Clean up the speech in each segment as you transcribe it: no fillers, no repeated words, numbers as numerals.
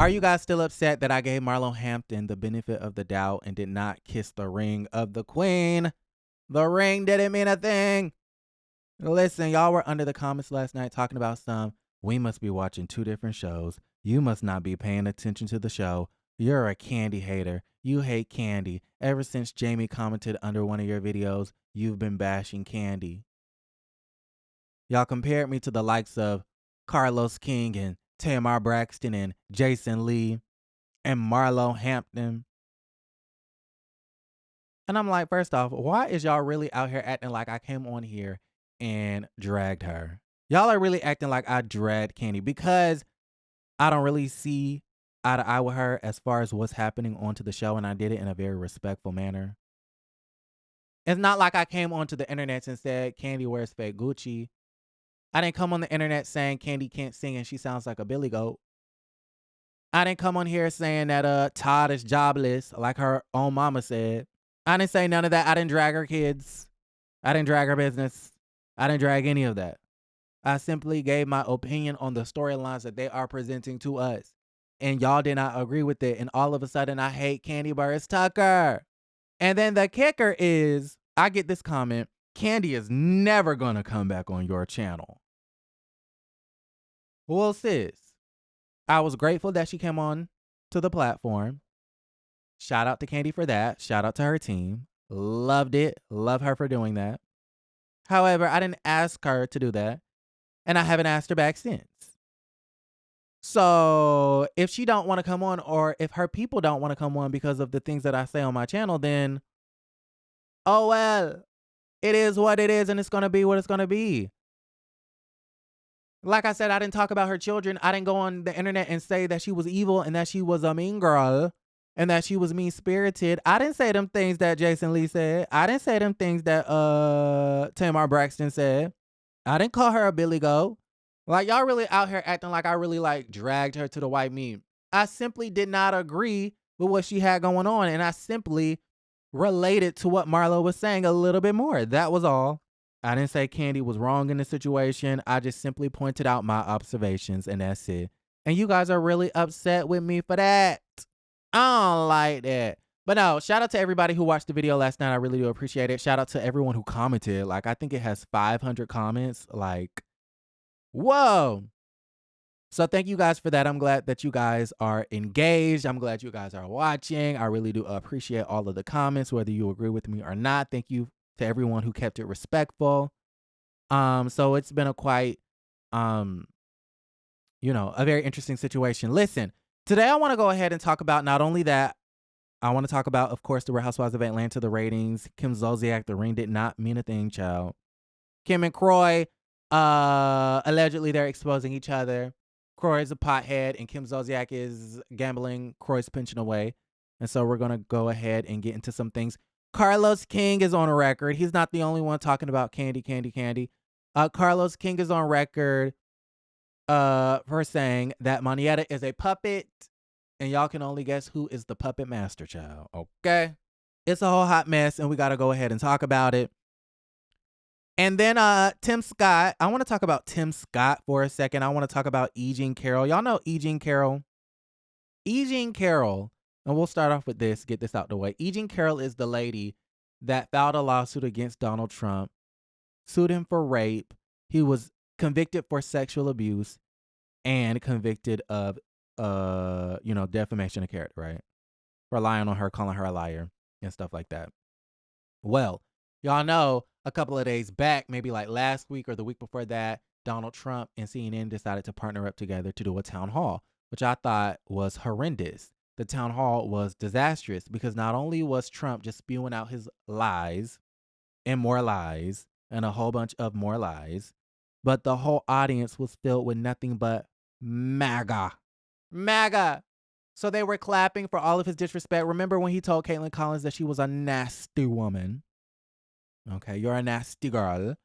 Are you guys still upset that I gave Marlo Hampton the benefit of the doubt and did not kiss the ring of the queen? The ring didn't mean a thing. Listen, y'all were under the comments last night talking about we must be watching two different shows. You must not be paying attention to the show. You're a Kandi hater. You hate Kandi. Ever since Jamie commented under one of your videos, you've been bashing Kandi. Y'all compared me to the likes of Carlos King and Tamar Braxton and Jason Lee and Marlo Hampton. And I'm like, first off, why is y'all really out here acting like I came on here and dragged her? Y'all are really acting like I dragged Kandi because I don't really see eye to eye with her as far as what's happening onto the show, and I did it in a very respectful manner. It's not like I came onto the internet and said Kandi wears fake Gucci. I didn't come on the internet saying Kandi can't sing and she sounds like a billy goat. I didn't come on here saying that Todd is jobless like her own mama said. I didn't say none of that. I didn't drag her kids. I didn't drag her business. I didn't drag any of that. I simply gave my opinion on the storylines that they are presenting to us. And y'all did not agree with it. And all of a sudden, I hate Kandi Burruss Tucker. And then the kicker is, I get this comment, Kandi is never going to come back on your channel. Well, sis, I was grateful that she came on to the platform. Shout out to Kandi for that. Shout out to her team. Loved it. Love her for doing that. However, I didn't ask her to do that. And I haven't asked her back since. So if she don't want to come on, or if her people don't want to come on because of the things that I say on my channel, then, oh well, it is what it is and it's going to be what it's going to be. Like I said, I didn't talk about her children. I didn't go on the internet and say that she was evil and that she was a mean girl and that she was mean-spirited. I didn't say them things that Jason Lee said. I didn't say them things that Tamar Braxton said. I didn't call her a billy goat. Like, y'all really out here acting like I really, like, dragged her to the white meat. I simply did not agree with what she had going on, and I simply related to what Marlo was saying a little bit more. That was all. I didn't say Kandi was wrong in the situation. I just simply pointed out my observations, and that's it. And you guys are really upset with me for that. I don't like that. But no, shout out to everybody who watched the video last night. I really do appreciate it. Shout out to everyone who commented. Like, I think it has 500 comments. Like, whoa. So thank you guys for that. I'm glad that you guys are engaged. I'm glad you guys are watching. I really do appreciate all of the comments, whether you agree with me or not. Thank you to everyone who kept it respectful. So it's been a quite, a very interesting situation. Listen, today I want to go ahead and talk about not only that, I want to talk about, of course, the Real Housewives of Atlanta, the ratings. Kim Zolciak, the ring did not mean a thing, child. Kim and Kroy, allegedly they're exposing each other. Kroy is a pothead and Kim Zolciak is gambling Kroy's pension away. And so we're going to go ahead and get into some things. Carlos King is on record. He's not the only one talking about Kandi. Carlos King is on record for saying that Monietta is a puppet. And y'all can only guess who is the puppet master, child. Okay? It's a whole hot mess, and we got to go ahead and talk about it. And then Tim Scott. I want to talk about Tim Scott for a second. I want to talk about E. Jean Carroll. Y'all know E. Jean Carroll? E. Jean Carroll, and we'll start off with this, get this out the way. E. Jean Carroll is the lady that filed a lawsuit against Donald Trump, sued him for rape. He was convicted for sexual abuse and convicted of defamation of character, right? Relying on her, calling her a liar and stuff like that. Well, y'all know a couple of days back, maybe like last week or the week before that, Donald Trump and CNN decided to partner up together to do a town hall, which I thought was horrendous. The town hall was disastrous because not only was Trump just spewing out his lies and a whole bunch of more lies, but the whole audience was filled with nothing but MAGA. So they were clapping for all of his disrespect. Remember when he told Caitlyn Collins that she was a nasty woman? Okay, you're a nasty girl.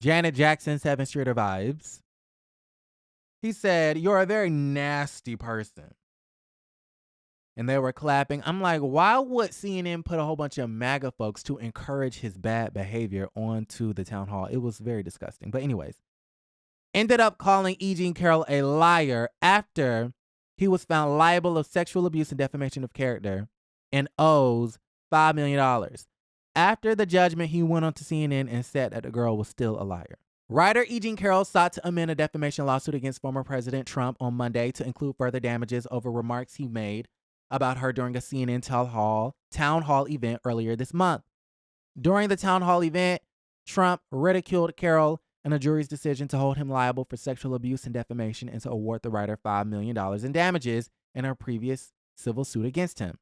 Janet Jackson, 7th Streeter vibes. He said, you're a very nasty person. And they were clapping. I'm like, why would CNN put a whole bunch of MAGA folks to encourage his bad behavior onto the town hall? It was very disgusting. But anyways, ended up calling E. Jean Carroll a liar after he was found liable of sexual abuse and defamation of character and owes $5 million. After the judgment, he went on to CNN and said that the girl was still a liar. Writer E. Jean Carroll sought to amend a defamation lawsuit against former President Trump on Monday to include further damages over remarks he made about her during a CNN town hall event earlier this month. During the town hall event, Trump ridiculed Carroll and a jury's decision to hold him liable for sexual abuse and defamation and to award the writer $5 million in damages in her previous civil suit against him.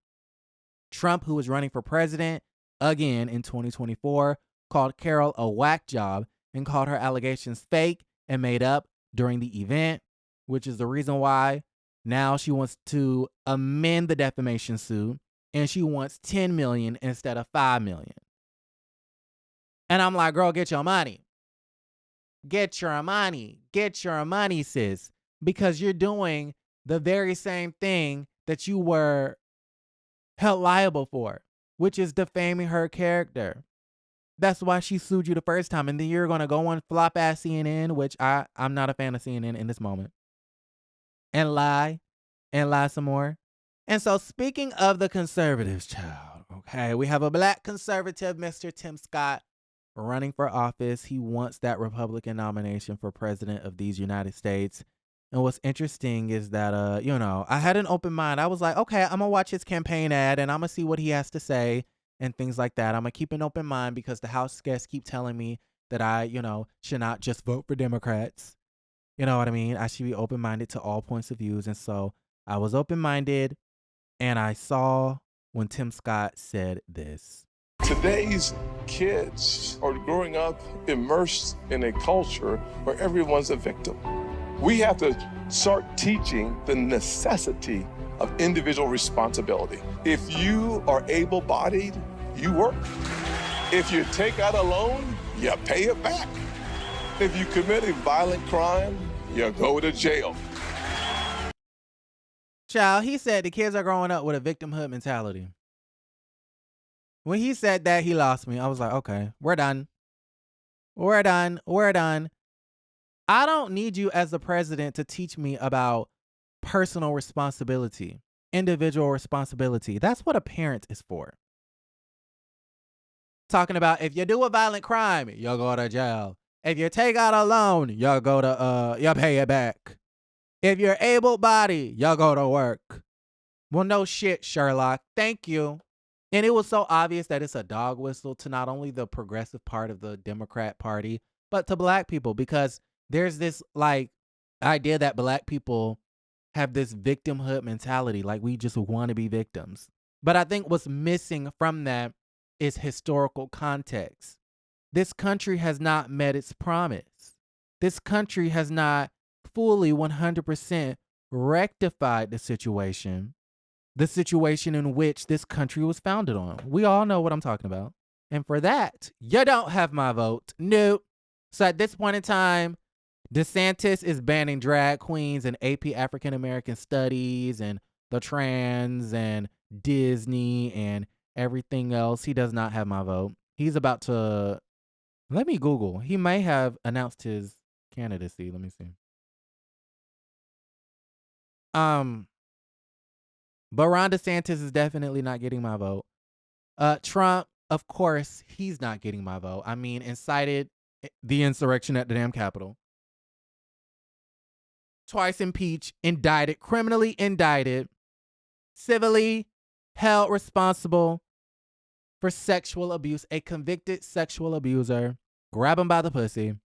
Trump, who was running for president again in 2024, called Carroll a whack job and called her allegations fake and made up during the event, which is the reason why now she wants to amend the defamation suit and she wants $10 million instead of $5 million. And I'm like, girl, get your money. Get your money. Get your money, sis. Because you're doing the very same thing that you were held liable for, which is defaming her character. That's why she sued you the first time. And then you're going to go on flop ass CNN, which I'm not a fan of CNN in this moment, and lie some more. And so speaking of the conservatives, child, okay, we have a black conservative, Mr. Tim Scott, running for office. He wants that Republican nomination for president of these United States. And what's interesting is that, I had an open mind. I was like, okay, I'm going to watch his campaign ad and I'm going to see what he has to say and things like that. I'm going to keep an open mind because the House guests keep telling me that I, should not just vote for Democrats. You know what I mean? I should be open-minded to all points of views. And so I was open-minded and I saw when Tim Scott said this. Today's kids are growing up immersed in a culture where everyone's a victim. We have to start teaching the necessity of individual responsibility. If you are able-bodied, you work. If you take out a loan, you pay it back. If you commit a violent crime, you go to jail. Child, he said the kids are growing up with a victimhood mentality. When he said that, he lost me. I was like, okay, we're done. We're done. We're done. I don't need you as the president to teach me about personal responsibility, individual responsibility. That's what a parent is for. Talking about if you do a violent crime, you'll go to jail. If you take out a loan, you'll go to, you'll pay it back. If you're able-bodied, you'll go to work. Well, no shit, Sherlock. Thank you. And it was so obvious that it's a dog whistle to not only the progressive part of the Democrat Party, but to black people, because there's this idea that black people have this victimhood mentality, like we just want to be victims. But I think what's missing from that is historical context. This country has not met its promise. This country has not fully 100% rectified the situation in which this country was founded on. We all know what I'm talking about. And for that, you don't have my vote. Nope. So at this point in time, DeSantis is banning drag queens and AP African American Studies and the trans and Disney and everything else. He does not have my vote. He's about to, let me Google. He may have announced his candidacy. Let me see. But Ron DeSantis is definitely not getting my vote. Trump, of course, he's not getting my vote. I mean, incited the insurrection at the damn Capitol. Twice impeached, indicted, criminally indicted, civilly held responsible for sexual abuse, a convicted sexual abuser. Grab him by the pussy.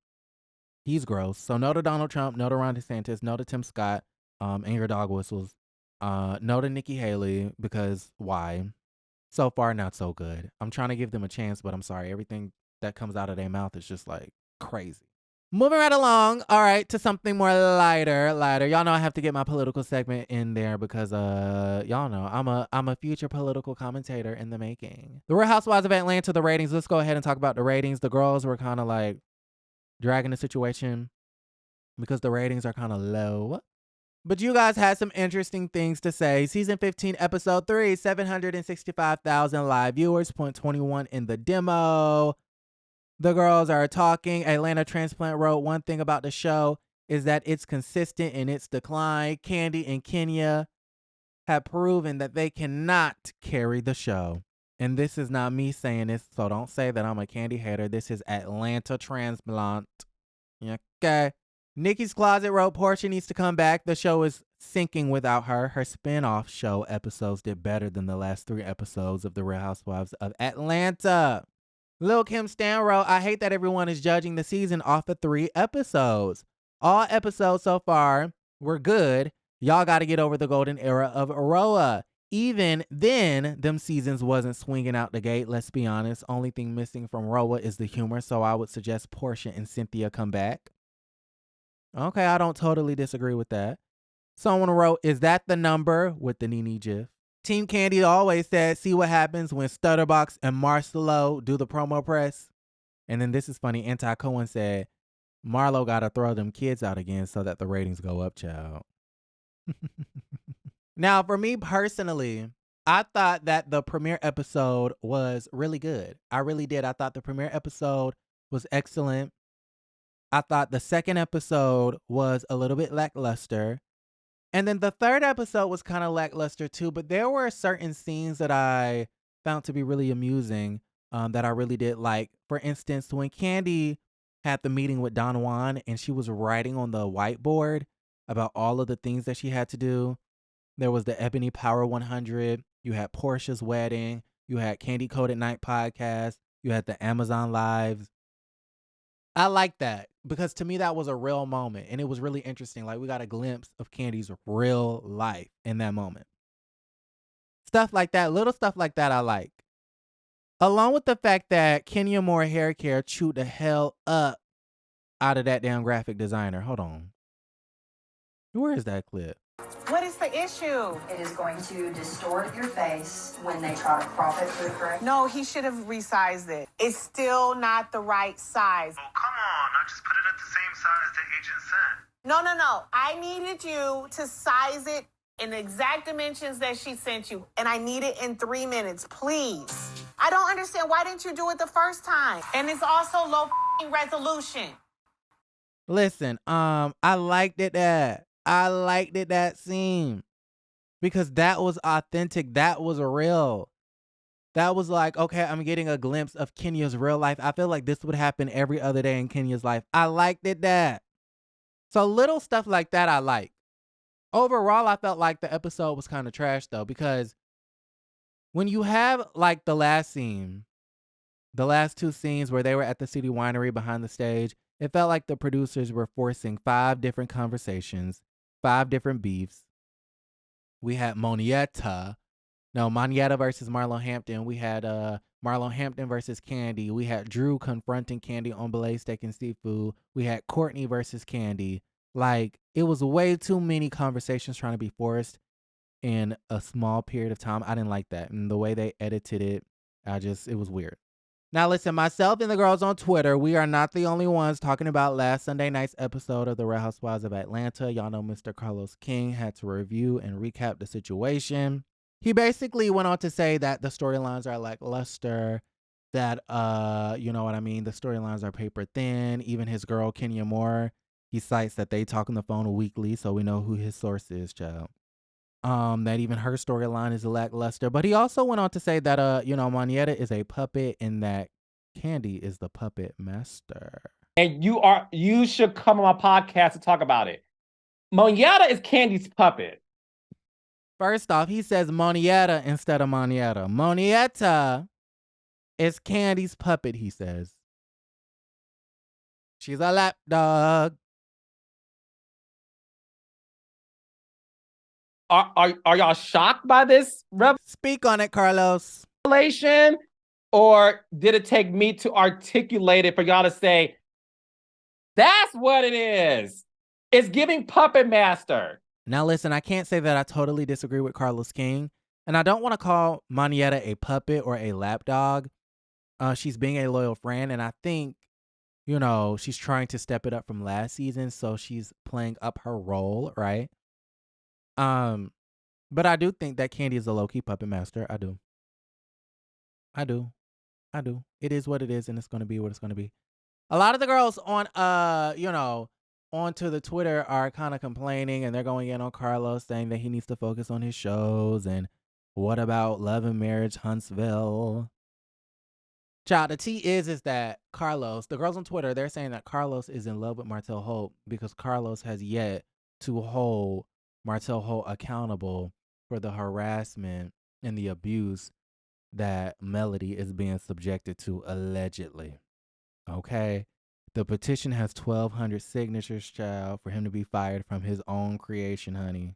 He's gross. So no to Donald Trump, no to Ron DeSantis, no to Tim Scott, and your dog whistles. No to Nikki Haley, because why? So far, not so good. I'm trying to give them a chance, but I'm sorry. Everything that comes out of their mouth is just like crazy. Moving right along, all right, to something more lighter. Y'all know I have to get my political segment in there because y'all know I'm a future political commentator in the making. The Real Housewives of Atlanta, the ratings. Let's go ahead and talk about the ratings. The girls were kind of like dragging the situation because the ratings are kind of low. But you guys had some interesting things to say. Season 15, episode 3, 765,000 live viewers, 0.21 in the demo. The girls are talking. Atlanta Transplant wrote one thing about the show. is that it's consistent in its decline. Kandi and Kenya have proven that they cannot carry the show. And this is not me saying this, so don't say that I'm a Kandi hater. This is Atlanta transplant. Okay. Nikki's Closet wrote, Portia needs to come back. The show is sinking without her. Her spin-off show episodes did better than the last 3 episodes of The Real Housewives of Atlanta. Lil Kim Stan wrote, I hate that everyone is judging the season off of 3 episodes. All episodes so far were good. Y'all got to get over the golden era of RHOA. Even then, them seasons wasn't swinging out the gate, let's be honest. Only thing missing from RHOA is the humor, so I would suggest Portia and Cynthia come back. Okay, I don't totally disagree with that. Someone wrote, is that the number? With the Nene gif. Team Kandi always said, see what happens when Stutterbox and Marcelo do the promo press. And then this is funny. Anti-Cohen said, Marlo got to throw them kids out again so that the ratings go up, child. Now, for me personally, I thought that the premiere episode was really good. I really did. I thought the premiere episode was excellent. I thought the second episode was a little bit lackluster. And then the third episode was kind of lackluster too, but there were certain scenes that I found to be really amusing that I really did like. For instance, when Kandi had the meeting with Don Juan and she was writing on the whiteboard about all of the things that she had to do. There was the Ebony Power 100. You had Portia's wedding. You had Kandi Code at Night podcast. You had the Amazon Lives. I like that because to me that was a real moment and it was really interesting. Like we got a glimpse of Kandi's real life in that moment. Stuff like that, little stuff like that I like. Along with the fact that Kenya Moore hair care chewed the hell up out of that damn graphic designer. Hold on. Where is that clip? What is the issue? It is going to distort your face when they try to crop it through correct. No, he should have resized it. It's still not the right size. Oh, come on. I just put it at the same size the agent sent. No. I needed you to size it in the exact dimensions that she sent you. And I need it in 3 minutes, please. I don't understand. Why didn't you do it the first time? And it's also low resolution. Listen, I liked it that scene because that was authentic. That was real. That was like, okay, I'm getting a glimpse of Kenya's real life. I feel like this would happen every other day in Kenya's life. I liked it that. So little stuff like that I like. Overall, I felt like the episode was kind of trash though, because when you have like the last scene, the last 2 scenes where they were at the city winery behind the stage, it felt like the producers were forcing 5 different conversations, 5 different beefs. We had Monietta versus Marlo Hampton. We had Marlo Hampton versus Kandi. We had Drew confronting Kandi on Belay Steak and Seafood. We had Courtney versus Kandi. Like, it was way too many conversations trying to be forced in a small period of time. I didn't like that. And the way they edited it, it was weird. Now, listen, myself and the girls on Twitter, we are not the only ones talking about last Sunday night's episode of The Real Housewives of Atlanta. Y'all know Mr. Carlos King had to review and recap the situation. He basically went on to say that the storylines are lackluster, that, you know what I mean, the storylines are paper thin. Even his girl, Kenya Moore, he cites that they talk on the phone weekly, so we know who his source is, child. That even her storyline is lackluster. But he also went on to say that, Monietta is a puppet and that Kandi is the puppet master. And you should come on my podcast to talk about it. Monietta is Kandi's puppet. First off, he says Monietta instead of Monietta. Monietta is Kandi's puppet, he says. She's a lapdog. Are y'all shocked by this Speak on it, Carlos. revelation? Or did it take me to articulate it for y'all to say, that's what it is? It's giving puppet master. Now, listen, I can't say that I totally disagree with Carlos King. And I don't want to call Monietta a puppet or a lapdog. She's being a loyal friend. And I think, she's trying to step it up from last season. So she's playing up her role, right? But I do think that Kandi is a low-key puppet master. I do. It is what it is, and it's going to be what it's going to be. A lot of the girls on onto the Twitter are kind of complaining, and they're going in on Carlos, saying that he needs to focus on his shows. And what about Love and Marriage Huntsville? Child, the tea is that Carlos, the girls on Twitter, they're saying that Carlos is in love with Martell Holt because Carlos has yet to hold Martell Holt accountable for the harassment and the abuse that Melody is being subjected to allegedly. Okay? The petition has 1,200 signatures, child, for him to be fired from his own creation, honey.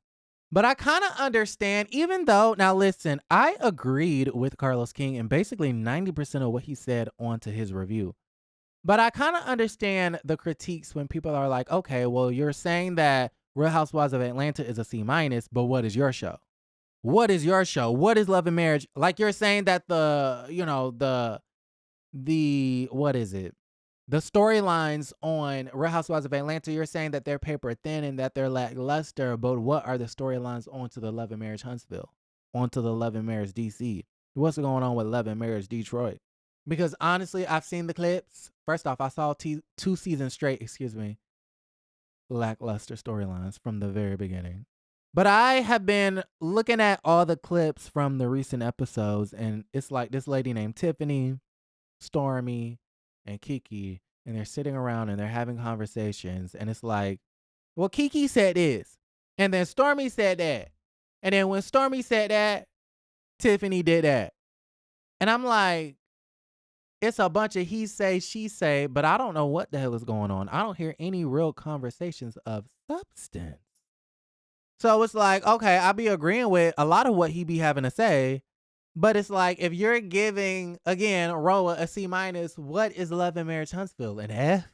But I kind of understand, even though, now listen, I agreed with Carlos King and basically 90% of what he said onto his review. But I kind of understand the critiques when people are like, okay, well, you're saying that Real Housewives of Atlanta is a C-, but what is your show? What is your show? What is Love and Marriage? Like you're saying that the what is it? The storylines on Real Housewives of Atlanta, you're saying that they're paper thin and that they're lackluster, but what are the storylines onto the Love and Marriage Huntsville? Onto the Love and Marriage DC? What's going on with Love and Marriage Detroit? Because honestly, I've seen the clips. First off, I saw 2 seasons straight, lackluster storylines from the very beginning. But I have been looking at all the clips from the recent episodes, and it's like this lady named Tiffany, Stormy, and Kiki, and they're sitting around and they're having conversations, and it's like, well, Kiki said this, and then Stormy said that, and then when Stormy said that, Tiffany did that. And I'm like, it's a bunch of he say, she say, but I don't know what the hell is going on. I don't hear any real conversations of substance. So it's like, okay, I'll be agreeing with a lot of what he be having to say, but it's like, if you're giving, again, RHOA a C-, what is Love and Marriage Huntsville? An F?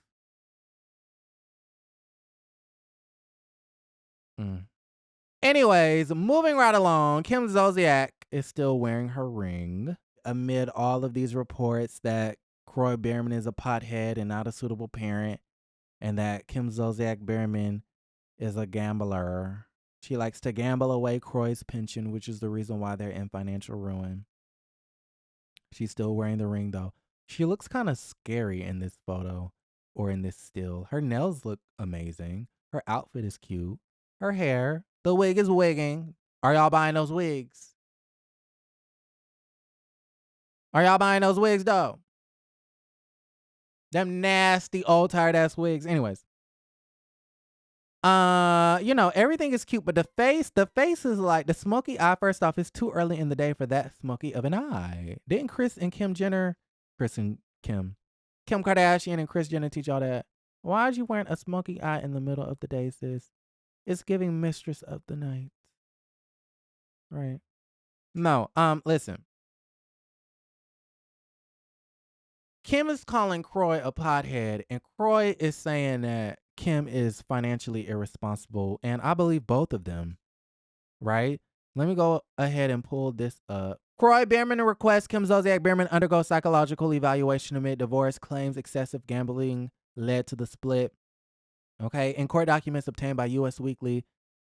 Anyways, moving right along, Kim Zolciak is still wearing her ring amid all of these reports that Kroy Biermann is a pothead and not a suitable parent, and that Kim Zolciak Biermann is a gambler. She likes to gamble away Kroy's pension, which is the reason why they're in financial ruin. She's still wearing the ring, though. She looks kind of scary in this photo or in this still. Her nails look amazing. Her outfit is cute. Her hair, the wig is wigging. Are y'all buying those wigs? Are y'all buying those wigs, though? Them nasty, old, tired-ass wigs. Anyways. Everything is cute, but the face is like the smoky eye. First off, it's too early in the day for that smoky of an eye. Didn't Kim Kardashian and Kris Jenner teach y'all that? Why are you wearing a smoky eye in the middle of the day, sis? It's giving mistress of the night. Right. No, listen. Kim is calling Kroy a pothead, and Kroy is saying that Kim is financially irresponsible, and I believe both of them, right? Let me go ahead and pull this up. Kroy Biermann requests Kim Zolciak Biermann undergo psychological evaluation amid divorce, claims excessive gambling led to the split. Okay, in court documents obtained by U.S. Weekly,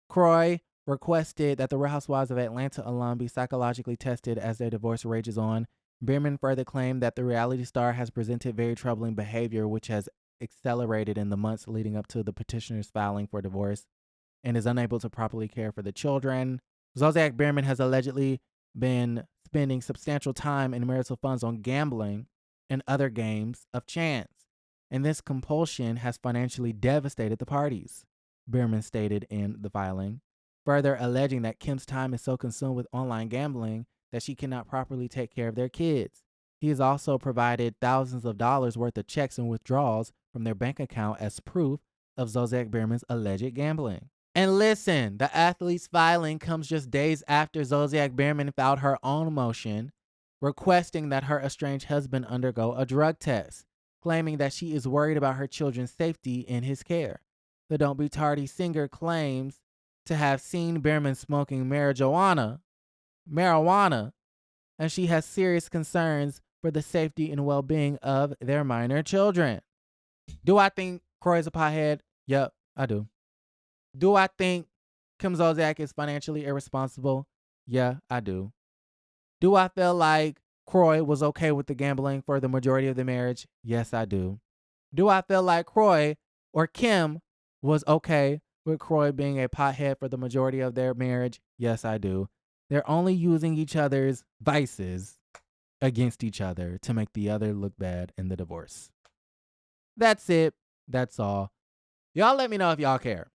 Kroy requested that the Real Housewives of Atlanta alum be psychologically tested as their divorce rages on. Biermann further claimed that the reality star has presented very troubling behavior, which has accelerated in the months leading up to the petitioner's filing for divorce, and is unable to properly care for the children. Zolciak Biermann has allegedly been spending substantial time and marital funds on gambling and other games of chance, and this compulsion has financially devastated the parties, Biermann stated in the filing, further alleging that Kim's time is so consumed with online gambling that she cannot properly take care of their kids. He has also provided thousands of dollars worth of checks and withdrawals from their bank account as proof of Zolciak Biermann's alleged gambling. And listen, the athlete's filing comes just days after Zolciak Biermann filed her own motion requesting that her estranged husband undergo a drug test, claiming that she is worried about her children's safety in his care. The Don't Be Tardy singer claims to have seen Biermann smoking marijuana, and she has serious concerns for the safety and well-being of their minor children. Do I think Kroy is a pothead? Yep, I do. Do I think Kim Zolciak is financially irresponsible? Yeah, I do. Do I feel like Kroy was okay with the gambling for the majority of the marriage? Yes, I do. Do I feel like Kroy or Kim was okay with Croy being a pothead for the majority of their marriage? Yes, I do. They're only using each other's vices against each other to make the other look bad in the divorce. That's it. That's all. Y'all let me know if y'all care.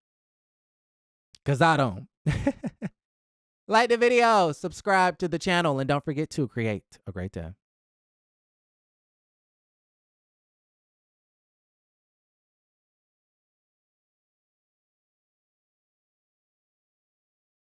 Because I don't. Like the video, subscribe to the channel, and don't forget to create a great day.